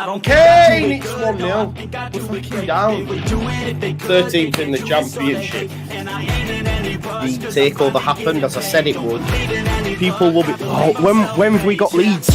Kane, it's 1-0. We're fucking down. 13th in the championship. The takeover happened as I said it would. People will be. Oh, when have we got Leeds?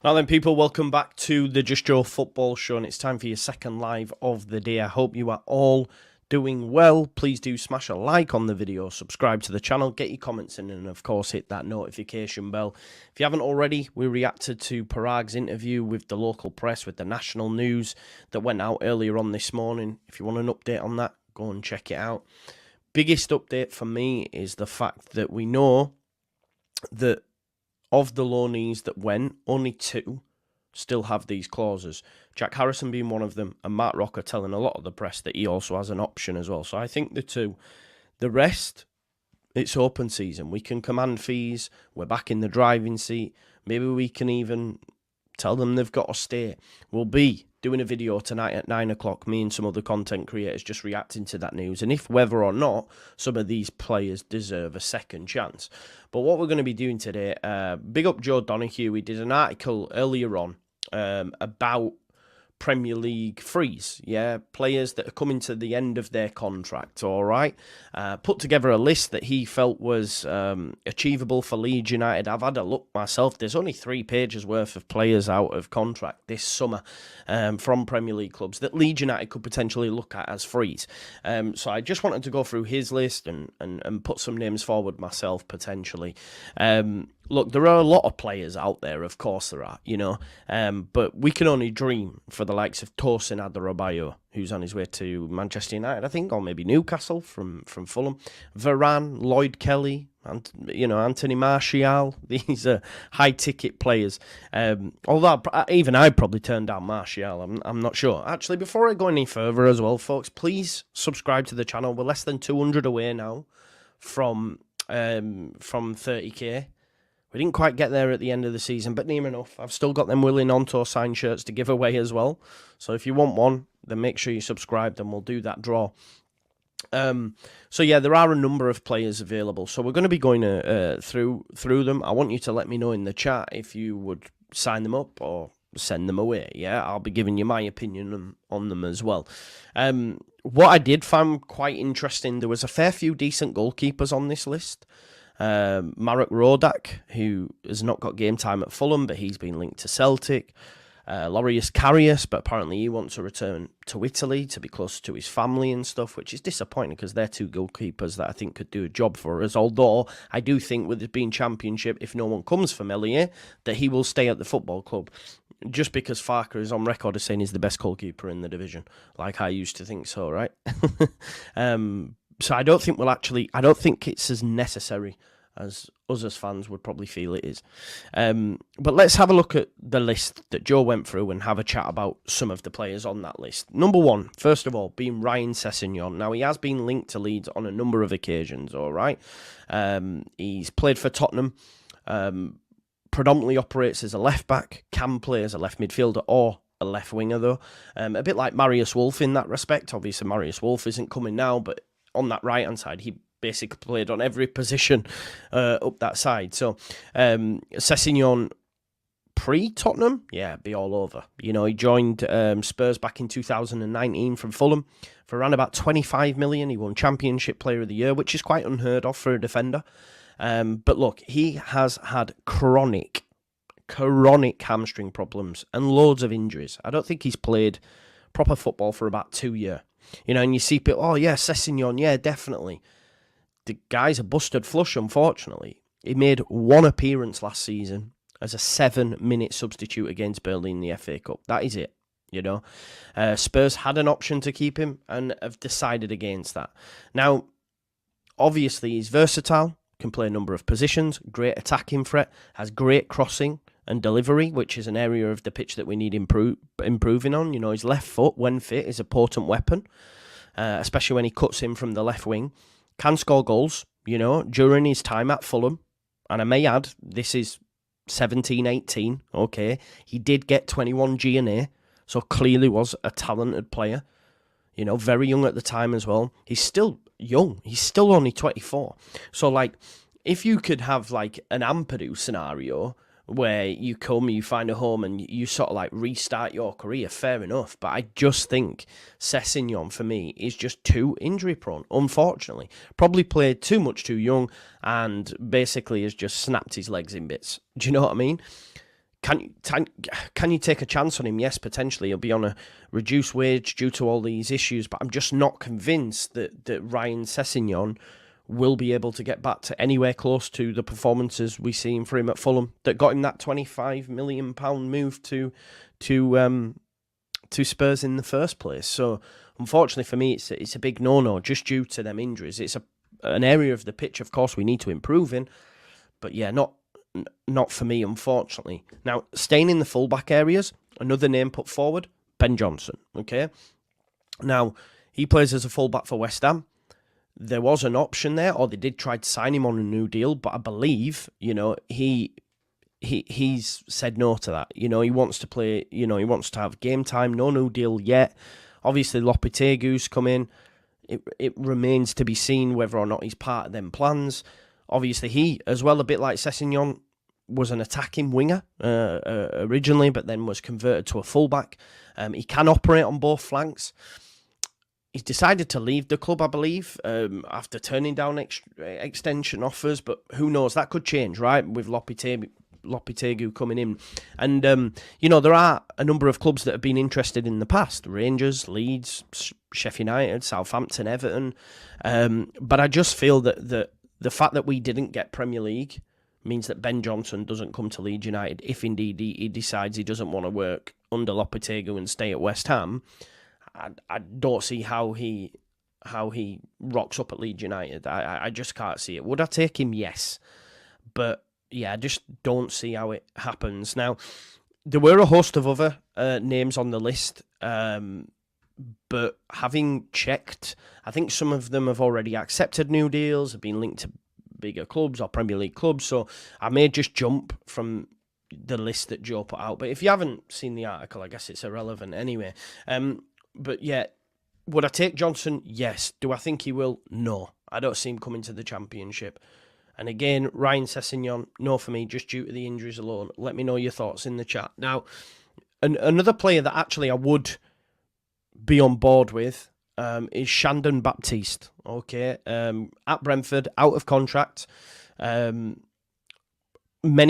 Now then, people, welcome back to the Just Joe Football Show, and it's time for your second live of the day. I hope you are all doing well. Please do smash a like on the video, subscribe to the channel, get your comments in, and of course hit that notification bell. If you haven't already, we reacted to Parag's interview with the local press, with the national news that went out earlier on this morning. If you want an update on that, go and check it out. Biggest update for me is the fact that we know that of the loanees that went, only 2 still have these clauses. Jack Harrison being one of them, and Mark Rocker telling a lot of the press that he also has an option as well. So I think the 2. The rest, it's open season. We can command fees. We're back in the driving seat. Maybe we can even tell them they've got to stay. We'll be doing a video tonight at 9 o'clock, me and some other content creators just reacting to that news, and if whether or not some of these players deserve a second chance. But what we're going to be doing today, big up Joe Donahue. He did an article earlier on about Premier League frees, players that are coming to the end of their contract, all right? Put together a list that he felt was achievable for Leeds United. I've had a look myself. There's only 3 pages worth of players out of contract this summer from Premier League clubs that Leeds United could potentially look at as frees. So I just wanted to go through his list and put some names forward myself, potentially. Look, there are a lot of players out there, of course there are, you know, but we can only dream for the likes of Tosin Adarabioyo, who's on his way to Manchester United, I think, or maybe Newcastle from Fulham, Varane, Lloyd Kelly, and, you know, Anthony Martial. These are high-ticket players. Although even I'd probably turn down Martial, I'm not sure. Actually, before I go any further as well, folks, please subscribe to the channel. We're less than 200 away now from 30k. We didn't quite get there at the end of the season, but near enough. I've still got them willing on-tour signed shirts to give away as well. So if you want one, then make sure you subscribe and we'll do that draw. So yeah, there are a number of players available. So we're going to be going through them. I want you to let me know in the chat if you would sign them up or send them away. Yeah, I'll be giving you my opinion on them as well. What I did find quite interesting, there was a fair few decent goalkeepers on this list. Marek Rodak, who has not got game time at Fulham, but he's been linked to Celtic. Loris Karius, but apparently he wants to return to Italy to be closer to his family and stuff, which is disappointing because they're 2 goalkeepers that I think could do a job for us. Although I do think with it being Championship, if no one comes for Meslier, that he will stay at the football club. Just because Farker is on record as saying he's the best goalkeeper in the division, like I used to think so, right? So I don't think it's as necessary as us as fans would probably feel it is. But let's have a look at the list that Joe went through and have a chat about some of the players on that list. Number 1, first of all, being Ryan Sessegnon. Now, he has been linked to Leeds on a number of occasions, all right? He's played for Tottenham, predominantly operates as a left-back, can play as a left midfielder or a left winger, though. A bit like Marius Wolf in that respect. Obviously, Marius Wolf isn't coming now, but on that right-hand side, he basically played on every position up that side. So, Sessegnon, pre-Tottenham, yeah, be all over. You know, he joined Spurs back in 2019 from Fulham for around about 25 million. He won Championship Player of the Year, which is quite unheard of for a defender. But look, he has had chronic hamstring problems and loads of injuries. I don't think he's played proper football for about 2 years. You know, and you see people, oh yeah, Sessegnon, yeah, definitely. The guy's a busted flush, unfortunately. He made 1 appearance last season as a 7-minute substitute against Burnley in the FA Cup. That is it, you know. Spurs had an option to keep him and have decided against that. Now, obviously, he's versatile, can play a number of positions, great attacking threat, has great crossing and delivery, which is an area of the pitch that we need improving on. You know, his left foot, when fit, is a potent weapon, especially when he cuts in from the left wing. Can score goals, you know, during his time at Fulham. And I may add, this is 17-18, okay. He did get 21 G&A, so clearly was a talented player. You know, very young at the time as well. He's still young. He's still only 24. So, like, if you could have, like, an Ampadu scenario where you find a home and you sort of, like, restart your career, fair enough. But I just think Sessegnon, for me, is just too injury-prone, unfortunately. Probably played too much too young and basically has just snapped his legs in bits. Do you know what I mean? Can you take a chance on him? Yes, potentially. He'll be on a reduced wage due to all these issues, but I'm just not convinced that Ryan Sessegnon will be able to get back to anywhere close to the performances we seen for him at Fulham that got him that £25 million move to Spurs in the first place. So unfortunately for me, it's a big no-no just due to them injuries. It's an area of the pitch, of course, we need to improve in, but yeah, not for me, unfortunately. Now, staying in the fullback areas, another name put forward, Ben Johnson, okay? Now, he plays as a fullback for West Ham. There was an option there, or they did try to sign him on a new deal, but I believe, he's said no to that. He wants to play, he wants to have game time, no new deal yet. Obviously, Lopetegu's come in. It remains to be seen whether or not he's part of them plans. Obviously, he, as well, a bit like Sessegnon, was an attacking winger originally, but then was converted to a fullback. He can operate on both flanks. He's decided to leave the club, I believe, after turning down extension offers, but who knows? That could change, right, with Lopetegui coming in. And, there are a number of clubs that have been interested in the past. Rangers, Leeds, Sheffield United, Southampton, Everton. But I just feel that the fact that we didn't get Premier League means that Ben Johnson doesn't come to Leeds United if indeed he decides he doesn't want to work under Lopetegui and stay at West Ham. I don't see how he rocks up at Leeds United. I just can't see it. Would I take him? Yes. But yeah, I just don't see how it happens. Now, there were a host of other names on the list, but having checked, I think some of them have already accepted new deals, have been linked to bigger clubs or Premier League clubs, so I may just jump from the list that Joe put out. But if you haven't seen the article, I guess it's irrelevant anyway. But yeah, would I take Johnson? Yes. Do I think he will? No. I don't see him coming to the Championship. And again, Ryan Sessegnon, no for me, just due to the injuries alone. Let me know your thoughts in the chat. Now, another player that actually I would be on board with is Shandon Baptiste. Okay, at Brentford, out of contract. Many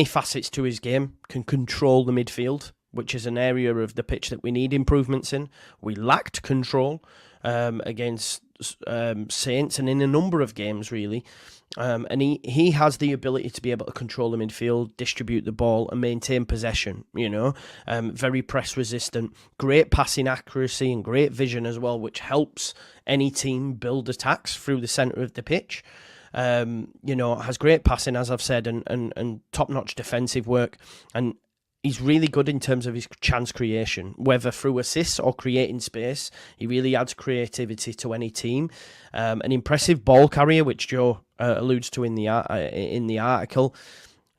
facets to his game, can control the midfield, which is an area of the pitch that we need improvements in. We lacked control against Saints and in a number of games, really. And he has the ability to be able to control the midfield, distribute the ball, and maintain possession, very press resistant, great passing accuracy and great vision as well, which helps any team build attacks through the centre of the pitch. Has great passing, as I've said, and top-notch defensive work. And he's really good in terms of his chance creation, whether through assists or creating space. He really adds creativity to any team. An impressive ball carrier, which Joe alludes to in the article,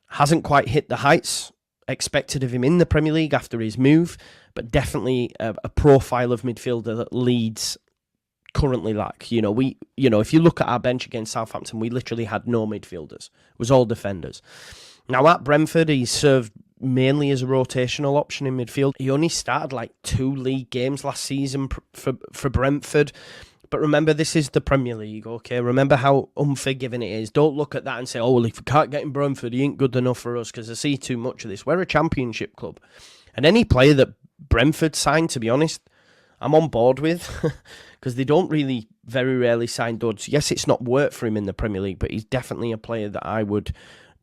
hasn't quite hit the heights expected of him in the Premier League after his move, but definitely a profile of midfielder that Leeds currently lack. If you look at our bench against Southampton, we literally had no midfielders. It was all defenders. Now at Brentford, he served mainly as a rotational option in midfield. He only started like 2 league games last season for Brentford. But remember, this is the Premier League, okay? Remember how unforgiving it is. Don't look at that and say, oh, well, if we can't get in Brentford, he ain't good enough for us, because I see too much of this. We're a Championship club. And any player that Brentford signed, to be honest, I'm on board with, because they don't really very rarely sign duds. Yes, it's not worked for him in the Premier League, but he's definitely a player that I would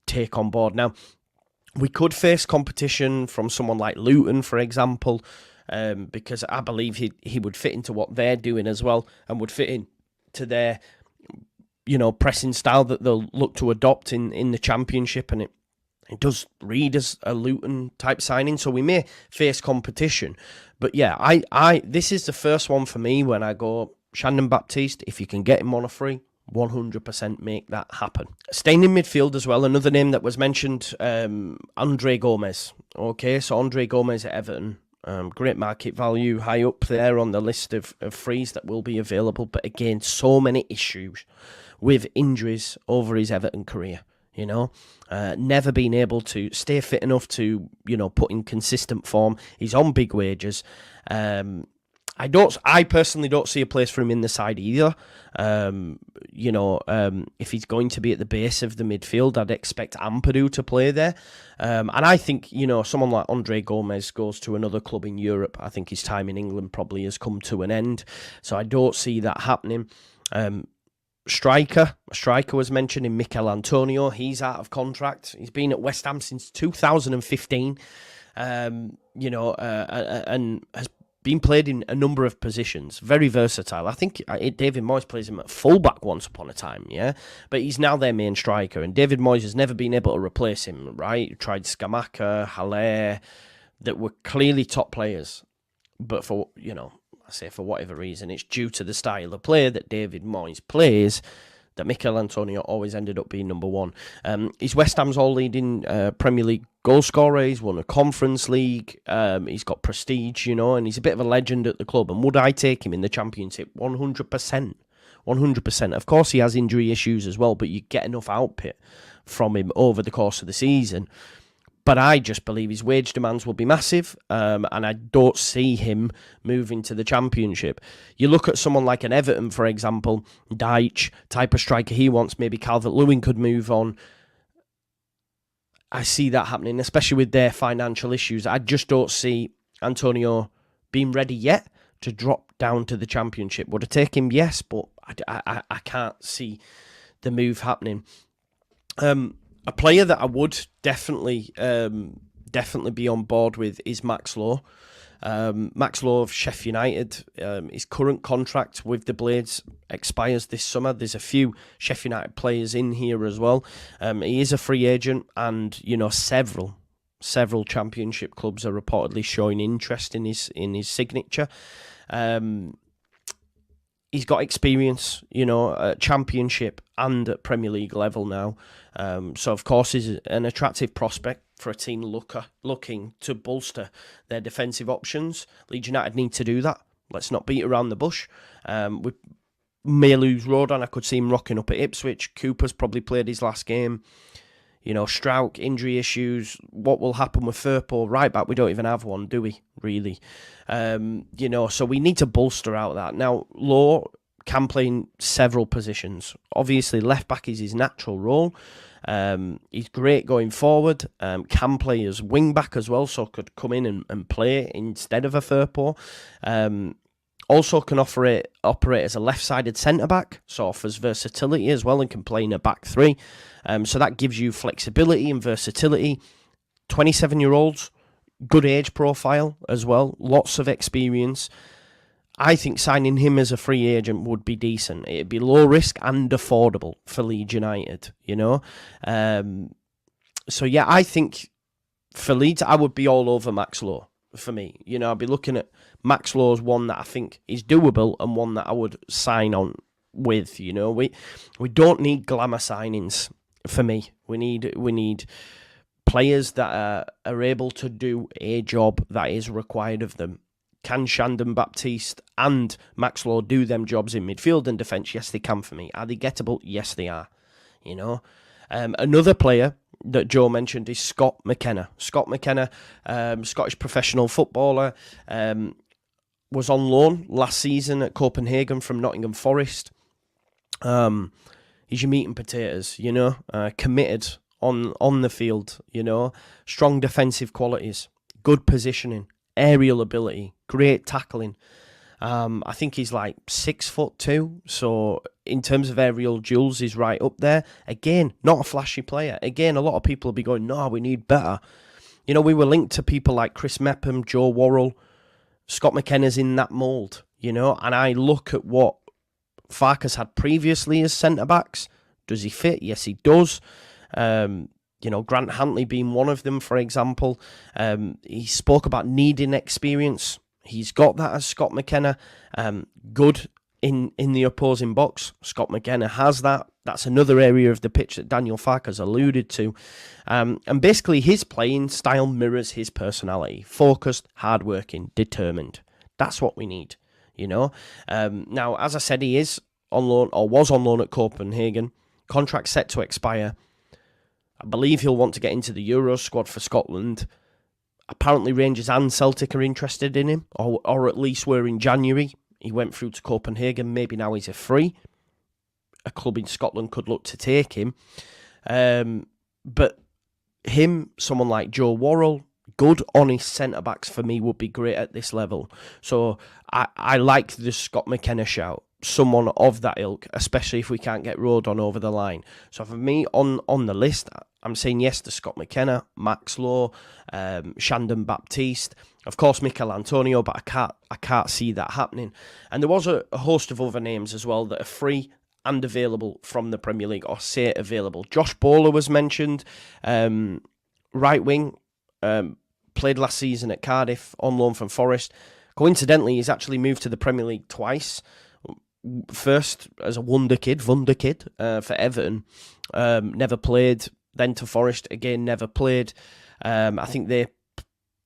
take on board. Now, we could face competition from someone like Luton, for example, because I believe he would fit into what they're doing as well, and would fit into their, pressing style that they'll look to adopt in the Championship, and it does read as a Luton type signing, so we may face competition. But yeah, I this is the first one for me when I go Shandon Baptiste. If you can get him on a free, 100% make that happen. Staying in midfield as well, another name that was mentioned, Andre Gomez. Okay, so Andre Gomez at Everton. Great market value, high up there on the list of frees that will be available. But again, so many issues with injuries over his Everton career. Never been able to stay fit enough to, put in consistent form. He's on big wages. I personally don't see a place for him in the side either. If he's going to be at the base of the midfield, I'd expect Ampadu to play there. And I think, someone like Andre Gomez goes to another club in Europe. I think his time in England probably has come to an end. So I don't see that happening. A striker was mentioned in Mikel Antonio. He's out of contract. He's been at West Ham since 2015. And has been played in a number of positions, very versatile. I think David Moyes plays him at fullback once upon a time, yeah? But he's now their main striker, and David Moyes has never been able to replace him, right? He tried Scamacca, Haller, that were clearly top players. But for whatever reason, it's due to the style of play that David Moyes plays that Mikel Antonio always ended up being number one. He's West Ham's all-leading Premier League goal scorer. He's won a Conference League. He's got prestige, and he's a bit of a legend at the club. And would I take him in the Championship? 100%. 100%. Of course, he has injury issues as well, but you get enough output from him over the course of the season. But I just believe his wage demands will be massive, and I don't see him moving to the Championship. You look at someone like an Everton, for example, Deitch, type of striker he wants, maybe Calvert-Lewin could move on. I see that happening, especially with their financial issues. I just don't see Antonio being ready yet to drop down to the Championship. Would it take him? Yes, but I can't see the move happening. A player that I would definitely be on board with is Max Lowe. Max Lowe of Sheffield United. His current contract with the Blades expires this summer. There's a few Sheffield United players in here as well. He is a free agent, and several Championship clubs are reportedly showing interest in his signature. He's got experience, at Championship and at Premier League level now. So, of course, he's an attractive prospect for a team looking to bolster their defensive options. Leeds United need to do that. Let's not beat around the bush. We may lose Rodon. I could see him rocking up at Ipswich. Cooper's probably played his last game. Strauch, injury issues. What will happen with Firpo? Right back, we don't even have one, do we, really? So we need to bolster out that. Now, Lowe can play in several positions. Obviously, left back is his natural role. He's great going forward. Can play as wing back as well, so could come in and play instead of a Firpo. Also can operate as a left-sided centre-back, so offers versatility as well and can play in a back three. So that gives you flexibility and versatility. 27-year-olds, good age profile as well, lots of experience. I think signing him as a free agent would be decent. It'd be low risk and affordable for Leeds United, So yeah, I think for Leeds, I would be all over Max Lowe. For me, I'd be looking at Max Lowe as one that I think is doable and one that I would sign on with. We don't need glamour signings. For me, we need players that are able to do a job that is required of them. Can Shandon Baptiste and Max Lowe do them jobs in midfield and defence? Yes, they can for me. Are they gettable? Yes, they are. Another player that Joe mentioned is Scott McKenna. Scott McKenna, Scottish professional footballer, was on loan last season at Copenhagen from Nottingham Forest. He's your meat and potatoes, committed on the field, strong defensive qualities, good positioning, aerial ability, great tackling. I think he's like 6'2", so in terms of aerial duels, he's right up there. Again, not a flashy player. Again, a lot of people will be going, no, we need better. We were linked to people like Chris Mepham, Joe Worrell. Scott McKenna's in that mould, and I look at what Farkas had previously as centre-backs. Does he fit? Yes, he does. Grant Hantley being one of them, for example. He spoke about needing experience. He's got that as Scott McKenna. Good in the opposing box. Scott McKenna has that. That's another area of the pitch that Daniel Farke has alluded to. And basically his playing style mirrors his personality. Focused, hardworking, determined. That's what we need, you know. Now, as I said, he is on loan, or was on loan at Copenhagen. Contract set to expire. I believe he'll want to get into the Euros squad for Scotland. Apparently Rangers and Celtic are interested in him, or at least were in January. He went through to Copenhagen. Maybe now he's a free. A club in Scotland could look to take him. But him, someone like Joe Worrell, good, honest centre-backs for me would be great at this level. So I like the Scott McKenna shout. Someone of that ilk, especially if we can't get Rodon over the line. So for me, on the list, I'm saying yes to Scott McKenna, Max Lowe, Shandon Baptiste, of course Mikel Antonio, but I can't see that happening. And there was a host of other names as well that are free and available from the Premier League, or say available. Josh Bowler was mentioned, right wing, played last season at Cardiff on loan from Forest. Coincidentally, he's actually moved to the Premier League twice. First as a wonder kid for Everton, never played. Then to Forest, again never played. I think they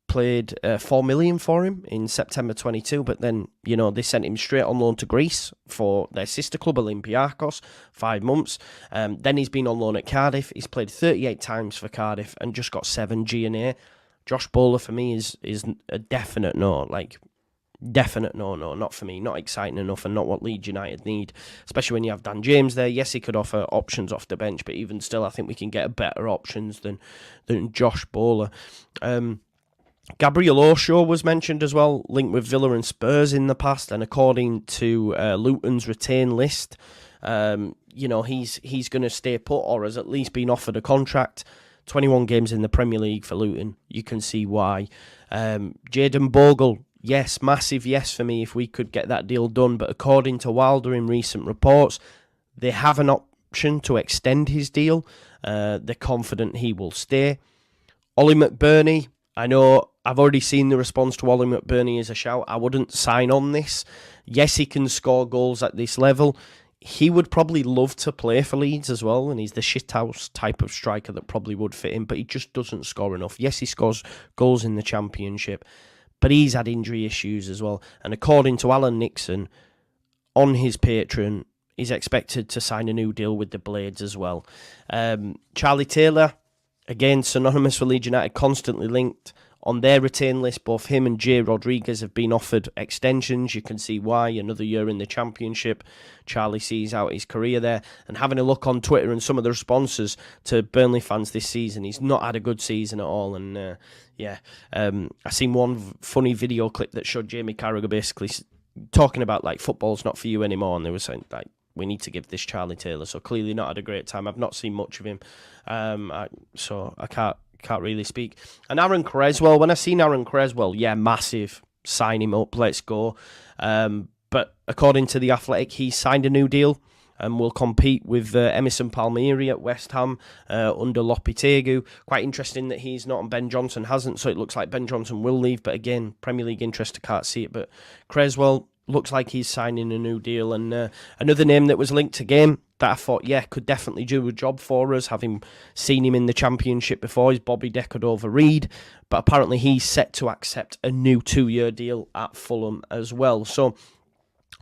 paid $4 million for him in September 22, but then they sent him straight on loan to Greece for their sister club Olympiacos, 5 months. Then he's been on loan at Cardiff. He's played 38 times for Cardiff and just got 7 G&A. Josh Bowler for me is a definite no. Definite no, not for me, not exciting enough and not what Leeds United need, especially when you have Dan James there. Yes, he could offer options off the bench, but even still, I think we can get better options than Josh Bowler. Gabriel Osho was mentioned as well, linked with Villa and Spurs in the past, and according to Luton's retain list, he's going to stay put or has at least been offered a contract. 21 games in the Premier League for Luton, you can see why. Jayden Bogle, yes, massive yes for me if we could get that deal done. But according to Wilder in recent reports, they have an option to extend his deal. They're confident he will stay. Ollie McBurney, I know I've already seen the response to Ollie McBurney as a shout. I wouldn't sign on this. Yes, he can score goals at this level. He would probably love to play for Leeds as well, and he's the shithouse type of striker that probably would fit him, but he just doesn't score enough. Yes, he scores goals in the Championship, but he's had injury issues as well. And according to Alan Nixon, on his Patreon, he's expected to sign a new deal with the Blades as well. Charlie Taylor, again, synonymous with Leeds United, constantly linked. On their retain list, both him and Jay Rodriguez have been offered extensions. You can see why. Another year in the Championship. Charlie sees out his career there. And having a look on Twitter and some of the responses to Burnley fans this season, he's not had a good season at all. And I seen one funny video clip that showed Jamie Carragher basically talking about football's not for you anymore. And they were saying we need to give this Charlie Taylor. So clearly not had a great time. I've not seen much of him. So I can't really speak. And Aaron Creswell, when I seen Aaron Creswell, yeah, massive, sign him up, let's go. But according to The Athletic, he signed a new deal and will compete with Emerson Palmieri at West Ham under Lopetegui. Quite interesting that he's not and Ben Johnson hasn't, so it looks like Ben Johnson will leave. But again, Premier League interest, I can't see it. But Creswell looks like he's signing a new deal. And another name that was linked to game that I thought, could definitely do a job for us, having seen him in the Championship before, is Bobby Deckard-over-Reed. But apparently he's set to accept a new 2-year deal at Fulham as well. So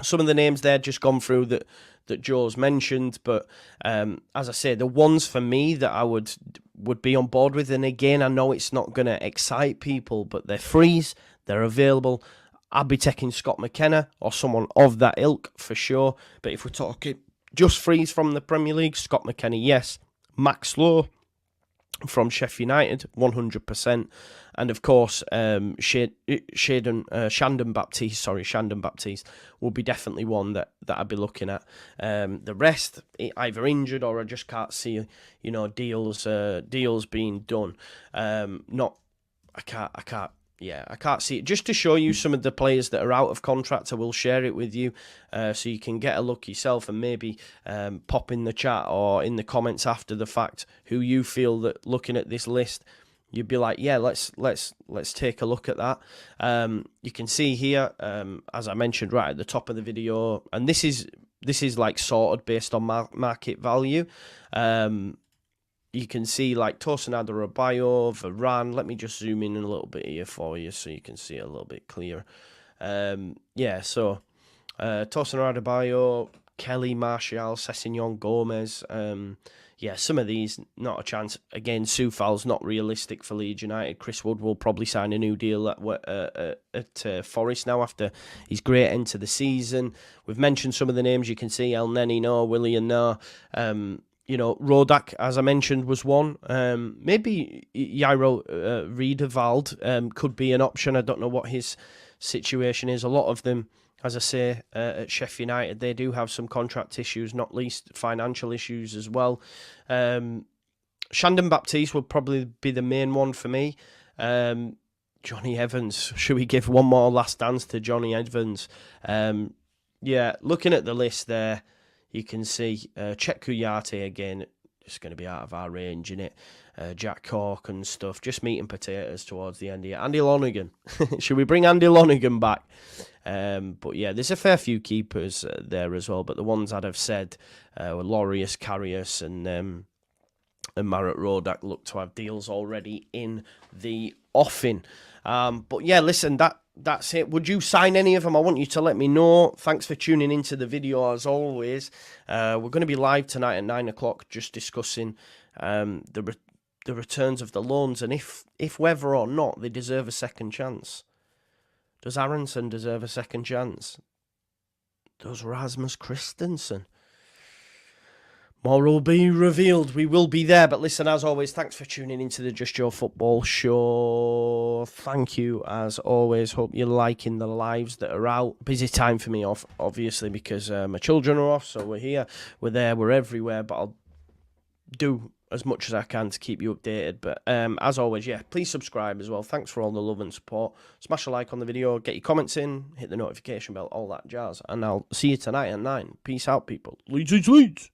some of the names there just gone through that Joe's mentioned. But as I say, the ones for me that I would be on board with, and again, I know it's not going to excite people, but they're frees, they're available. I'd be taking Scott McKenna or someone of that ilk for sure. But if we're talking just frees from the Premier League, Scott McKenna, yes. Max Lowe from Sheffield United, 100%. And of course, Shandon Baptiste will be definitely one that I'd be looking at. The rest, either injured or I just can't see, deals being done. I can't see it. Just to show you some of the players that are out of contract, I will share it with you so you can get a look yourself and maybe pop in the chat or in the comments after the fact who you feel that looking at this list you'd be like, yeah, let's take a look at that. You can see here, as I mentioned right at the top of the video, and this is like sorted based on market value. You can see like Tosin Adarabioyo, Varane. Let me just zoom in a little bit here for you so you can see it a little bit clearer. Yeah, so Tosin Adarabioyo, Kelly, Martial, Sessegnon, Gomez. Yeah, some of these, not a chance. Again, Soufal's not realistic for Leeds United. Chris Wood will probably sign a new deal at Forest now after his great end to the season. We've mentioned some of the names. You can see El Neni, no. Willian, no. You know, Rodak, as I mentioned, was one. Maybe Jairo Riedewald could be an option. I don't know what his situation is. A lot of them, as I say, at Sheffield United, they do have some contract issues, not least financial issues as well. Shandon Baptiste would probably be the main one for me. Johnny Evans, should we give one more last dance to Johnny Evans? Yeah, looking at the list there, you can see Chet Kuyate again, just going to be out of our range, innit? Jack Cork and stuff, just meat and potatoes towards the end here. Andy Lonergan, should we bring Andy Lonergan back? But yeah, there's a fair few keepers there as well, but the ones that I've said were Laureus, Karius and Marat Rodak look to have deals already in the offing. But yeah, listen, that's it. Would you sign any of them? I want you to let me know. Thanks for tuning into the video as always. We're going to be live tonight at 9 o'clock just discussing the returns of the loans and if whether or not they deserve a second chance. Does Aronson deserve a second chance? Does Rasmus Christensen? More will be revealed. We will be there. But listen, as always, thanks for tuning into the Just Your Football show. Thank you, as always. Hope you're liking the lives that are out. Busy time for me, obviously, because my children are off. So we're here, we're there, we're everywhere. But I'll do as much as I can to keep you updated. But as always, yeah, please subscribe as well. Thanks for all the love and support. Smash a like on the video, get your comments in, hit the notification bell, all that jazz. And I'll see you tonight at 9. Peace out, people. Leeds.